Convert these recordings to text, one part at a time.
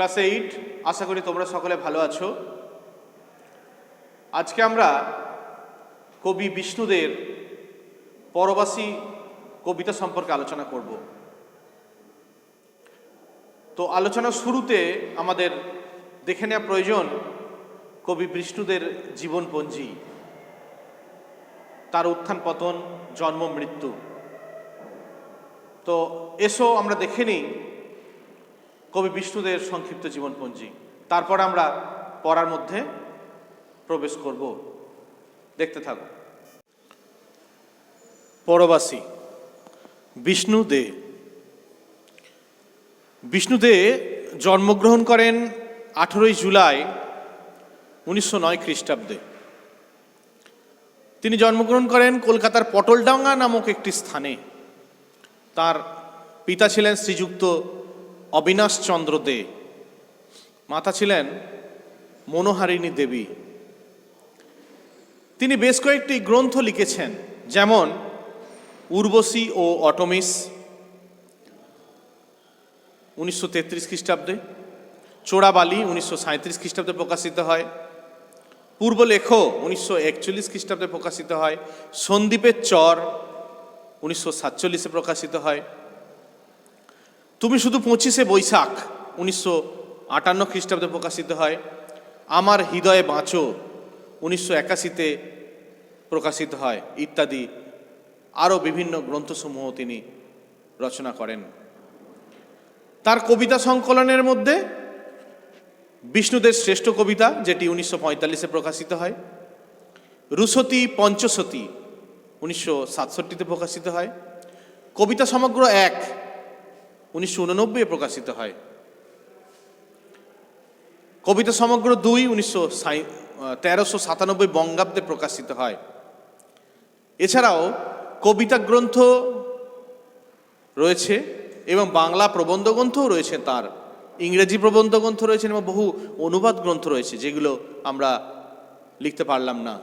Class 8 আশা করি তোমরা সকলে ভালো আছো। আজকে আমরা কবি বিষ্ণুদের পরবাসী কবিতা সম্পর্কে আলোচনা করব। তো আলোচনার শুরুতে আমাদের দেখে নেওয়া প্রয়োজন কবি বিষ্ণুদের জীবনপঞ্জি, তার উত্থান পতন, জন্ম মৃত্যু। তো এসো আমরা দেখে নিই কবি বিষ্ণুদের সংক্ষিপ্ত জীবনপঞ্জি, তারপর আমরা পড়ার মধ্যে প্রবেশ করব। দেখতে থাকো। পরবাসী বিষ্ণু দে। বিষ্ণু দে জন্মগ্রহণ করেন 18 জুলাই 1909 খ্রিস্টাব্দে। তিনি জন্মগ্রহণ করেন কলকাতার পটলডাঙ্গা নামক একটি স্থানে। তার পিতা ছিলেন শ্রীযুক্ত অবিনাশ চন্দ্র দে, মাতা ছিলেন মনোহারিণী দেবী। তিনি বেশ কয়েকটি গ্রন্থ লিখেছেন, যেমন উর্বশী ও অটোমিস 1933 খ্রিস্টাব্দে, চোরাবালি 1937 খ্রিস্টাব্দে প্রকাশিত হয়, পূর্বলেখ 1941 খ্রিস্টাব্দে প্রকাশিত হয়, সন্দীপের চর 1947 প্রকাশিত হয়, তুমি শুধু 25 বৈশাখ 1958 খ্রিস্টাব্দে প্রকাশিত হয়, আমার হৃদয়ে বাঁচো 1981 প্রকাশিত হয়, ইত্যাদি আরও বিভিন্ন গ্রন্থসমূহ তিনি রচনা করেন। তার কবিতা সংকলনের মধ্যে বিষ্ণুদের শ্রেষ্ঠ কবিতা, যেটি 1945 প্রকাশিত হয়, রুশতী পঞ্চশতী 1967 প্রকাশিত হয়, কবিতা সমগ্র 1 1989 প্রকাশিত হয়, কবিতা সমগ্র 2 1397 বঙ্গাব্দে প্রকাশিত হয়। এছাড়াও কবিতা গ্রন্থ রয়েছে এবং বাংলা প্রবন্ধ গ্রন্থও রয়েছে, তার ইংরেজি প্রবন্ধ গ্রন্থ রয়েছে এবং বহু অনুবাদ গ্রন্থ রয়েছে, যেগুলো আমরা লিখতে পারলাম না।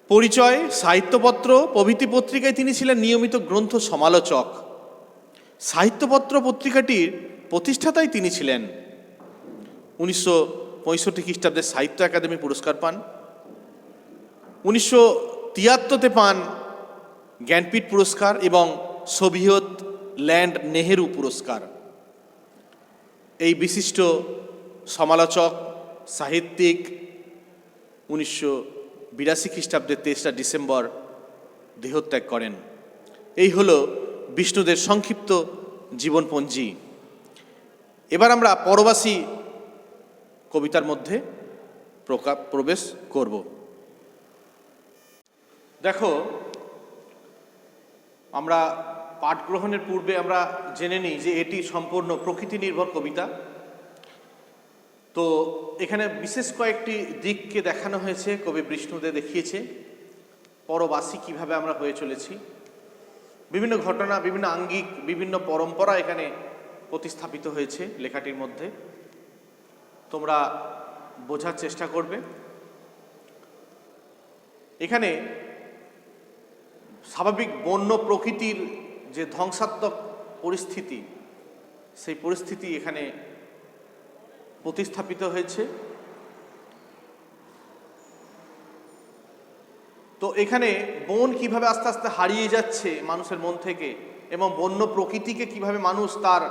পরিচয়, সাহিত্যপত্র প্রভৃতি পত্রিকায় তিনি ছিলেন নিয়মিত গ্রন্থ সমালোচক। সাহিত্যপত্র পত্রিকাটির প্রতিষ্ঠাতাই তিনি ছিলেন। 1965 খ্রিস্টাব্দে সাহিত্য একাডেমি পুরস্কার পান, 1973 পান জ্ঞানপীঠ পুরস্কার এবং সোভিয়েত ল্যান্ড নেহেরু পুরস্কার। এই বিশিষ্ট সমালোচক, সাহিত্যিক 1982 খ্রিস্টাব্দে 23 ডিসেম্বর দেহত্যাগ করেন। এই হলো বিষ্ণুদের সংক্ষিপ্ত জীবনপঞ্জি। এবার আমরা পরবাসী কবিতার মধ্যে প্রবেশ করব। দেখো, আমরা পাঠ গ্রহণের পূর্বে আমরা জেনে নিই যে এটি সম্পূর্ণ প্রকৃতি নির্ভর কবিতা। তো এখানে বিশেষ কয়েকটি দিককে দেখানো হয়েছে, কবি বিষ্ণুদে দেখিয়েছে পরবাসী কিভাবে আমরা হয়ে চলেছি। বিভিন্ন ঘটনা, বিভিন্ন আঙ্গিক, বিভিন্ন পরম্পরা এখানে প্রতিস্থাপিত হয়েছে লেখাটির মধ্যে। তোমরা বোঝার চেষ্টা করবে। এখানে স্বাভাবিক বন্য প্রকৃতির যে ধ্বংসাত্মক পরিস্থিতি, সেই পরিস্থিতি এখানে প্রতিস্থাপিত হয়েছে। তো এখানে বন কিভাবে আস্তে আস্তে হারিয়ে যাচ্ছে মানুষের মন থেকে, এবং বন্য প্রকৃতিকে কিভাবে মানুষ তার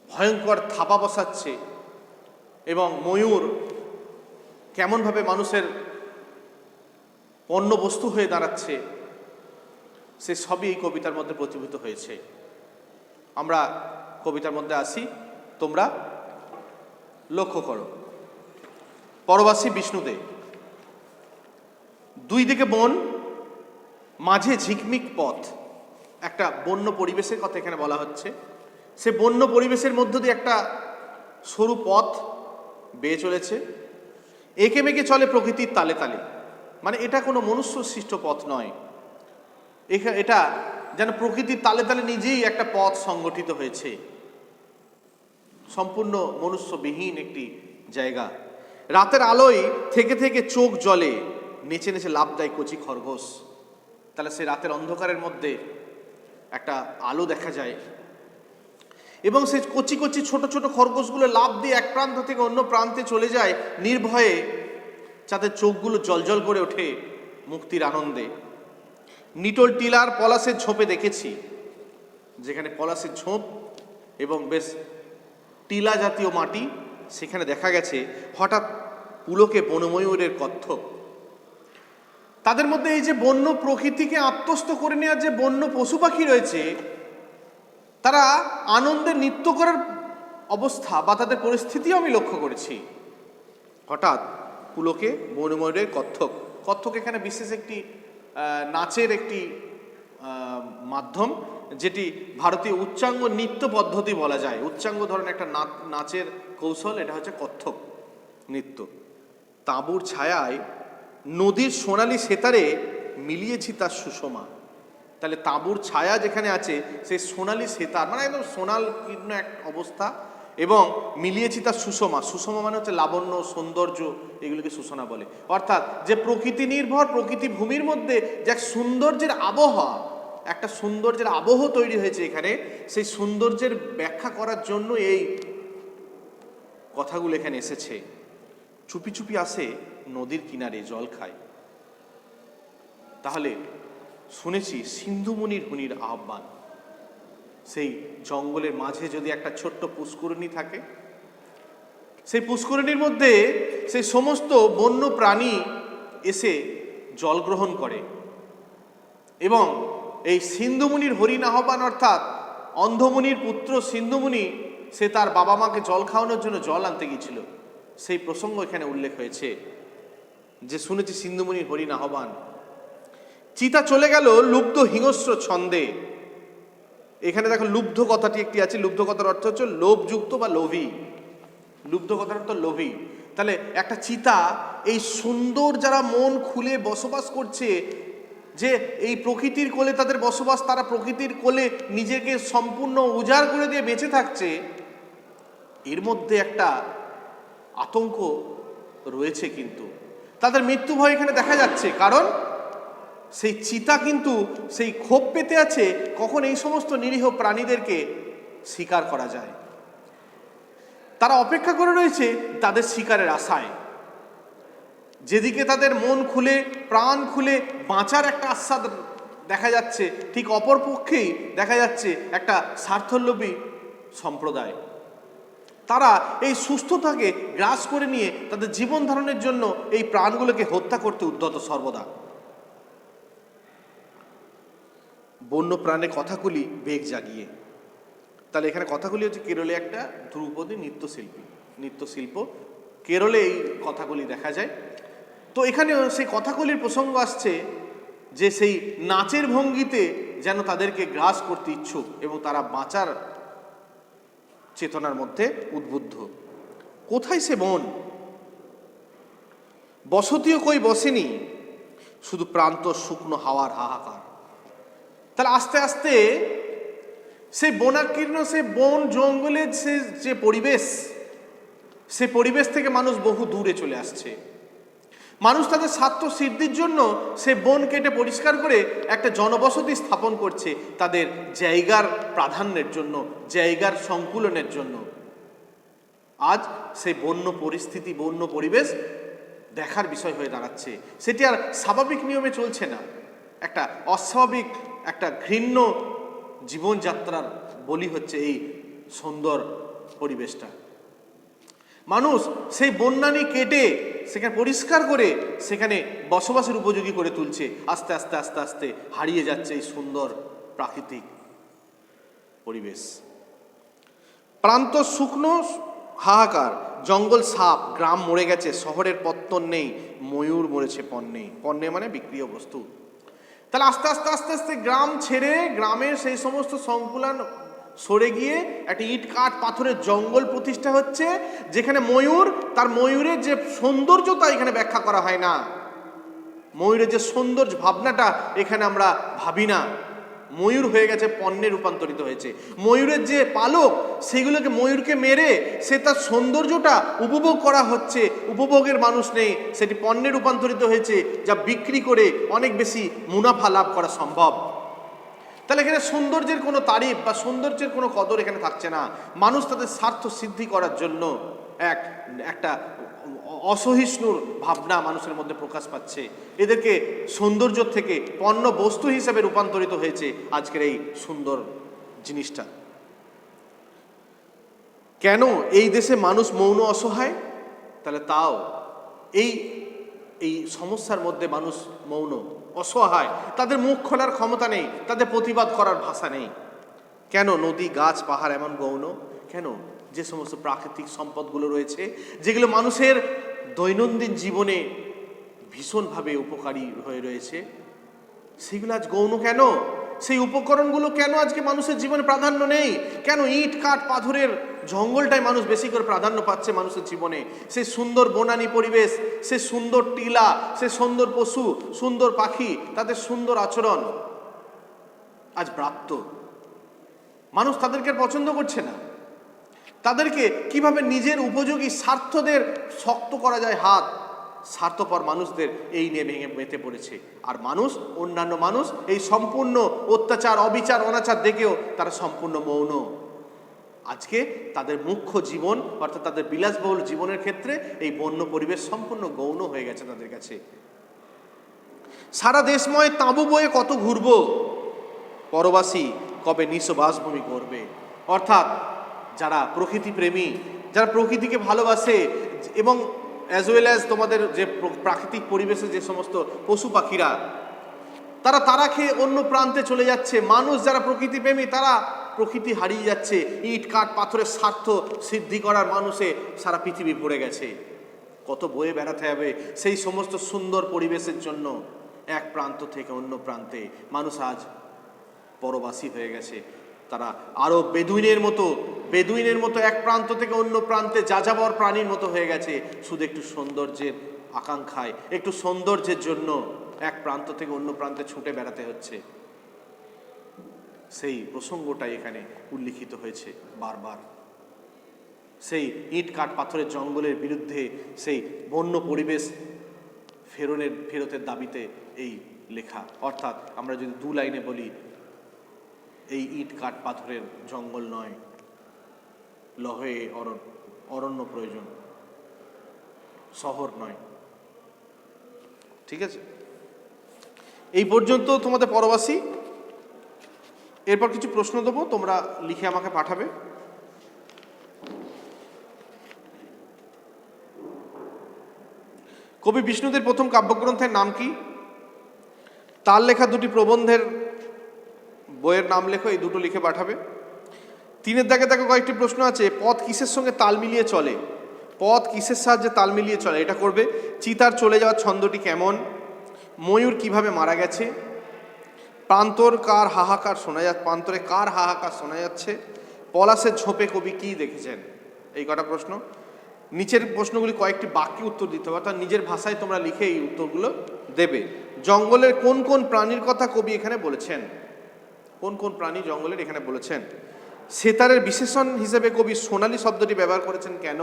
ভয়ঙ্কর থাপা বসাচ্ছে, এবং ময়ূর কেমনভাবে মানুষের পণ্য বস্তু হয়ে দাঁড়াচ্ছে, সে সবই এই কবিতার মধ্যে প্রতিফলিত হয়েছে। আমরা কবিতার মধ্যে আসি, তোমরা লক্ষ্য করো। পরবাসী বিষ্ণুদে। দুই দিকে বন, মাঝে ঝিকমিক পথ। একটা বন্য পরিবেশের কথা এখানে বলা হচ্ছে। সে বন্য পরিবেশের মধ্য দিয়ে একটা সরু পথ বেয়ে চলেছে, এঁকে মেঁকে চলে প্রকৃতির তালে তালে। মানে এটা কোনো মনুষ্য সৃষ্ট পথ নয়, এটা যেন প্রকৃতির তালে তালে নিজেই একটা পথ সংগঠিত হয়েছে, সম্পূর্ণ মনুষ্যবিহীন একটি জায়গা। রাতের আলোয় থেকে থেকে চোখ জ্বলে, নেচে নেচে লাফ দেয় কচি খরগোশ। তাহলে সে রাতের অন্ধকারের মধ্যে একটা আলো দেখা যায়। এবং সেই কচি কচি ছোট ছোট খরগোশগুলো লাফ দিয়ে এক প্রান্ত থেকে অন্য প্রান্তে চলে যায় নির্ভয়ে, যাতে চোখগুলো জলজল করে ওঠে মুক্তির আনন্দে। নিটোল টিলার পলাশের ঝোপে দেখেছি, যেখানে পলাশের ঝোপ এবং বেশ টিলা জাতীয় মাটি, সেখানে দেখা গেছে হঠাৎ পুলকে বনময়ূরের কচ্ছপ। তাদের মধ্যে এই যে বন্য প্রকৃতিকে আত্মস্থ করে নেওয়ার যে বন্য পশু পাখি রয়েছে, তারা আনন্দে নৃত্য করার অবস্থা বা তাদের পরিস্থিতিও আমি লক্ষ্য করেছি। হঠাৎ পুলকে বনময়ূরের কত্থক, কত্থক এখানে বিশেষ একটি নাচের একটি মাধ্যম, যেটি ভারতীয় উচ্চাঙ্গ নৃত্য পদ্ধতি বলা যায়। উচ্চাঙ্গ ধরনের একটা নাচের কৌশল, এটা হচ্ছে কত্থক নৃত্য। তাঁবুর ছায়ায় নদীর সোনালি সেতারে মিলিয়েছি তার সুষমা। তাহলে তাঁবুর ছায়া যেখানে আছে, সেই সোনালি সেতার মানে একদম সোনাল কীর্ণ এক অবস্থা, এবং মিলিয়েছি তার সুষমা। সুষমা মানে হচ্ছে লাবণ্য, সৌন্দর্য, এগুলিকে সুষমা বলে। অর্থাৎ যে প্রকৃতি নির্ভর প্রকৃতি ভূমির মধ্যে যে এক সৌন্দর্যের আবহাওয়া, একটা সৌন্দর্যের আবহ তৈরি হয়েছে এখানে, সেই সৌন্দর্যের ব্যাখ্যা করার জন্য এই কথাগুলো এখানে এসেছে। চুপি চুপি আসে নদীর কিনারে জল খায়। তাহলে শুনেছি সিন্ধুমুনির হুনির আহ্বান। সেই জঙ্গলের মাঝে যদি একটা ছোট্ট পুষ্করিণী থাকে, সেই পুষ্করিণীর মধ্যে সেই সমস্ত বন্য প্রাণী এসে জল গ্রহণ করে, এবং এই সিন্ধুমুনির হরিণ আহ্বান, অর্থাৎ অন্ধমুনির পুত্র সিন্ধুমুনি, সে তার বাবা মাকে জল খাওয়ানোর জন্য জল আনতে গিয়েছিল, সেই প্রসঙ্গ এখানে উল্লেখ হয়েছে যে শুনেছি সিন্ধুমুনির হরিণ আহ্বান। চিতা চলে গেল লুব্ধ হিংস্র ছন্দে। এখানে দেখো লুব্ধ কথাটি একটি আছে। লুব্ধ কথার অর্থ হচ্ছে লোভযুক্ত বা লোভী। লুব্ধ কথার অর্থ লোভী। তাহলে একটা চিতা এই সুন্দর যারা মন খুলে বসবাস করছে, যে এই প্রকৃতির কোলে তাদের বসবাস, তারা প্রকৃতির কোলে নিজেকে সম্পূর্ণ উজাড় করে দিয়ে বেঁচে থাকছে, এর মধ্যে একটা আতঙ্ক রয়েছে। কিন্তু তাদের মৃত্যু ভয় এখানে দেখা যাচ্ছে, কারণ সেই চিতা কিন্তু সেই ক্ষোভ পেতে আছে কখন এই সমস্ত নিরীহ প্রাণীদেরকে শিকার করা যায়। তারা অপেক্ষা করে রয়েছে তাদের শিকারের আশায়। যেদিকে তাদের মন খুলে প্রাণ খুলে বাঁচার একটা আস্বাদ দেখা যাচ্ছে, ঠিক অপর পক্ষেই দেখা যাচ্ছে একটা স্বার্থলোভী সম্প্রদায়। তারা এই সুস্থতাকে গ্রাস করে নিয়ে তাদের জীবন ধারণের জন্য এই প্রাণগুলোকে হত্যা করতে উদ্যত সর্বদা। বন্য প্রাণের কথাগুলি বেগ জাগিয়ে। তাহলে এখানে কথাগুলি হচ্ছে কেরলে একটা ধ্রুপদী নৃত্যশিল্প, কেরলে এই কথাগুলি দেখা যায়। তো এখানে সেই কথাগুলির প্রসঙ্গ আসছে যে সেই নাচের ভঙ্গিতে যেন তাদেরকে গ্রাস করতে ইচ্ছুক এবং তারা বাঁচার চেতনার মধ্যে উদ্বুদ্ধ। কোথায় সে বন? বসতিও কই বসেনি, শুধু প্রান্ত শুকনো হাওয়ার হাহাকার। তাহলে আস্তে আস্তে সেই বনাকীর্ণ, সে বন জঙ্গলের যে পরিবেশ, সে পরিবেশ থেকে মানুষ বহু দূরে চলে আসছে। মানুষ তাদের স্বার্থ সিদ্ধির জন্য সে বন কেটে পরিষ্কার করে একটা জনবসতি স্থাপন করছে, তাদের জায়গার প্রাধান্যের জন্য, জায়গার সংকুলনের জন্য। আজ সেই বন্য পরিস্থিতি, বন্য পরিবেশ দেখার বিষয় হয়ে দাঁড়াচ্ছে। সেটি আর স্বাভাবিক নিয়মে চলছে না, একটা অস্বাভাবিক, একটা ঘৃণ্য জীবনযাত্রার বলি হচ্ছে এই সুন্দর পরিবেশটা। মানুষ সেই বন্যানি কেটে সেখানে পরিষ্কার করে সেখানে বসবাসের উপযোগী করে তুলছে। আস্তে আস্তে আস্তে আস্তে হারিয়ে যাচ্ছে এই সুন্দর প্রাকৃতিক পরিবেশ। প্রান্ত শুকনো হাহাকার, জঙ্গল সাপ, গ্রাম মরে গেছে, শহরের পত্তন নেই, ময়ূর মরেছে পণ্যে। পণ্যে মানে বিক্রিয় বস্তু। তাহলে আস্তে আস্তে আস্তে আস্তে গ্রাম ছেড়ে গ্রামের সেই সমস্ত সংকুলন সরে গিয়ে একটা ইট কাঠ পাথরের জঙ্গল প্রতিষ্ঠা হচ্ছে, যেখানে ময়ূর, তার ময়ূরের যে সৌন্দর্যতা এখানে ব্যাখ্যা করা হয় না। ময়ূরের যে সৌন্দর্য ভাবনাটা এখানে আমরা ভাবি না। ময়ূর হয়ে গেছে পণ্যে রূপান্তরিত হয়েছে। ময়ূরের যে পালক, সেগুলোকে ময়ূরকে মেরে সে তার সৌন্দর্যটা উপভোগ করা হচ্ছে, উপভোগের মানুষ নেই, সেটি পণ্যে রূপান্তরিত হয়েছে, যা বিক্রি করে অনেক বেশি মুনাফা লাভ করা সম্ভব। তাহলে এখানে সৌন্দর্যের কোনো তারিফ বা সৌন্দর্যের কোনো কদর এখানে থাকছে না। মানুষ তাদের স্বার্থ সিদ্ধি করার জন্য একটা অসহিষ্ণুর ভাবনা মানুষের মধ্যে প্রকাশ পাচ্ছে। এদেরকে সৌন্দর্য থেকে পণ্য বস্তু হিসেবে রূপান্তরিত হয়েছে আজকের এই সুন্দর জিনিসটা। কেন এই দেশে মানুষ মৌন অসহায়? তাহলে তাও এই এই সমস্যার মধ্যে মানুষ মৌন অসহায়, তাদের মুখ খোলার ক্ষমতা নেই, তাদের প্রতিবাদ করার ভাষা নেই। কেন? নদী, গাছ, পাহাড় এমন গৌণ কেন? যে সমস্ত প্রাকৃতিক সম্পদগুলো রয়েছে, যেগুলো মানুষের দৈনন্দিন জীবনে ভীষণভাবে উপকারী হয়ে রয়েছে, সেগুলো আজ গৌণ কেন? সেই উপকরণগুলো কেন আজকে মানুষের জীবনে প্রাধান্য নেই? কেন ইট কাঠ পাথরের জঙ্গলটাই মানুষ বেশি করে প্রাধান্য পাচ্ছে মানুষের জীবনে? সে সুন্দর বনানী পরিবেশ, সে সুন্দর টিলা, সে সুন্দর পশু, সুন্দর পাখি, তাদের সুন্দর আচরণ আজ ব্রাত্য। মানুষ তাদেরকে পছন্দ করছে না। তাদেরকে কিভাবে নিজের উপযোগী স্বার্থদের শক্ত করা যায় হাত, স্বার্থপর মানুষদের এই নিয়ে ভেঙে মেতে পড়েছে। আর মানুষ, অন্যান্য মানুষ এই সম্পূর্ণ অত্যাচার, অবিচার, অনাচার দেখেও তারা সম্পূর্ণ মৌন। আজকে তাদের মুখ্য জীবন অর্থাৎ তাদের বিলাসবহুল জীবনের ক্ষেত্রে এই বন্য পরিবেশ সম্পূর্ণ গৌণ হয়ে গেছে তাদের কাছে। সারা দেশময় তাঁবু বয়ে কত ঘুরব, পরবাসী কবে নিঃস্ব বাসভূমি করবে। অর্থাৎ যারা প্রকৃতি প্রেমী, যারা প্রকৃতিকে ভালোবাসে, এবং অ্যাজ ওয়েল অ্যাজ তোমাদের যে প্রাকৃতিক পরিবেশে যে সমস্ত পশু পাখিরা, তারা খেয়ে অন্য প্রান্তে চলে যাচ্ছে। মানুষ যারা প্রকৃতি প্রেমী, তারা প্রকৃতি হারিয়ে যাচ্ছে। ইট কাঠ পাথরের স্বার্থ সিদ্ধি করার মানুষে সারা পৃথিবী ভরে গেছে। কত বয়ে বেড়াতে হবে সেই সমস্ত সুন্দর পরিবেশের জন্য। এক প্রান্ত থেকে অন্য প্রান্তে মানুষ আজ পরবাসী হয়ে গেছে। তারা আরও বেদুইনের মতো এক প্রান্ত থেকে অন্য প্রান্তে যাযাবর প্রাণীর মতো হয়ে গেছে, শুধু একটু সৌন্দর্যের আকাঙ্ক্ষায়, একটু সৌন্দর্যের জন্য এক প্রান্ত থেকে অন্য প্রান্তে ছুটে বেড়াতে হচ্ছে। সেই প্রসঙ্গটাই এখানে উল্লিখিত হয়েছে বারবার। সেই ইট কাঠ পাথরের জঙ্গলের বিরুদ্ধে, সেই বন্য পরিবেশ ফেরতের দাবিতে এই লেখা। অর্থাৎ আমরা যদি দু লাইনে বলি, এই ইট কাঠ পাথরের জঙ্গল নয়, লহে অরণ্য প্রয়োজন, শহর নয়। ঠিক আছে, এই পর্যন্ত তোমাদের পরবাসী। এরপর কিছু প্রশ্ন দেবো, তোমরা লিখে আমাকে পাঠাবে। কবি বিষ্ণুদের প্রথম কাব্যগ্রন্থের নাম কি? তার লেখা দুটি প্রবন্ধের বইয়ের নাম লেখো, এই দুটো লিখে পাঠাবে। 3 দাগে কয়েকটি প্রশ্ন আছে। পথ কিসের সঙ্গে তাল মিলিয়ে চলে? পথ কিসের সাহায্যে তাল মিলিয়ে চলে, এটা করবে। চিতার চলে যাওয়ার ছন্দটি কেমন? ময়ূর কিভাবে মারা গেছে? প্রান্তরে কার হাহাকার শোনা যাচ্ছে? পলাশের ঝোপে কবি কি দেখেছেন? এই কটা প্রশ্ন। নিচের প্রশ্নগুলি কয়েকটি বাক্যে উত্তর দিতে হবে, অর্থাৎ নিজের ভাষায় তোমরা লিখে এই উত্তরগুলো দেবে। জঙ্গলের কোন কোন প্রাণীর কথা কবি এখানে বলেছেন? কোন কোন প্রাণী জঙ্গলের এখানে বলেছেন? সেতারের বিশেষণ হিসেবে কবি সোনালী শব্দটি ব্যবহার করেছেন কেন?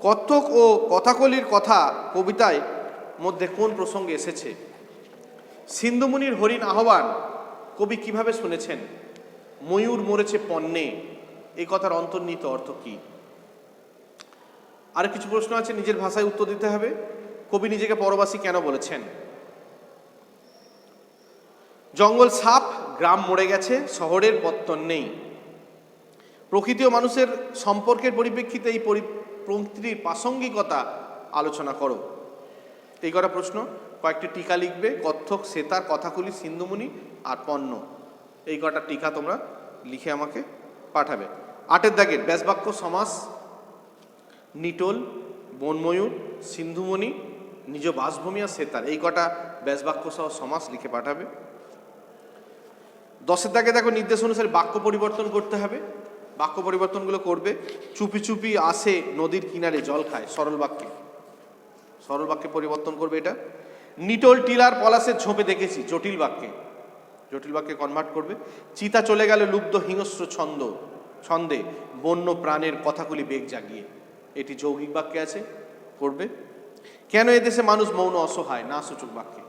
কত্থক ও কথাকলির কথা কবিতায় মধ্যে কোন প্রসঙ্গে এসেছে? সিন্ধুমুনির হরিণ আহ্বান কবি কিভাবে শুনেছেন? ময়ূর মরেছে পণ্যে, এই কথার অন্তর্নিহিত অর্থ কি? আর কিছু প্রশ্ন আছে, নিজের ভাষায় উত্তর দিতে হবে। কবি নিজেকে পরবাসী কেন বলেছেন? জঙ্গল সাপ, গ্রাম মরে গেছে, শহরের পত্তন নেই। প্রকৃতি ও মানুষের সম্পর্কের পরিপ্রেক্ষিতে এই পরিপন্থীর প্রাসঙ্গিকতা আলোচনা করো। এই কটা প্রশ্ন। কয়েকটি টিকা লিখবে। কত্থক, সেতার, কথাকলি, সিন্ধুমুনি আর পণ্য, এই কটা টিকা তোমরা লিখে আমাকে পাঠাবে। 8 দাগের ব্যাসবাক্য সমাস, নিটোল, বনময়ূর, সিন্ধুমণি, নিজ বাসভূমি আর সেতার, এই কটা ব্যাসবাক্য সহ সমাস লিখে পাঠাবে। 10 দাগে নির্দেশ অনুসারে বাক্য পরিবর্তন করতে হবে। বাক্য পরিবর্তনগুলো করবে। চুপি চুপি আসে নদীর কিনারে জল খায়, সরল বাক্যে পরিবর্তন করবে এটা। নিটোল, টিলার, পলাশের ঝোপে দেখেছি, জটিল বাক্যে কনভার্ট করবে। চিতা চলে গেল লুব্ধ হিংস্র ছন্দে, বন্য প্রাণের কথাগুলি বেগ জাগিয়ে, এটি যৌগিক বাক্যে আছে, করবে। কেন এদেশে মানুষ মৌন অসহায়, না সূচক বাক্যে,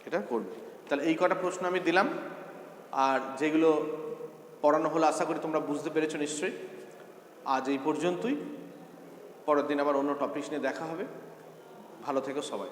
এটা করবে। তাহলে এই কটা প্রশ্ন আমি দিলাম, আর যেগুলো পড়ানো হলো আশা করি তোমরা বুঝতে পেরেছো নিশ্চয়ই। আজ এই পর্যন্তই, পরের দিন আবার অন্য টপিক নিয়ে দেখা হবে। ভালো থেকো সবাই।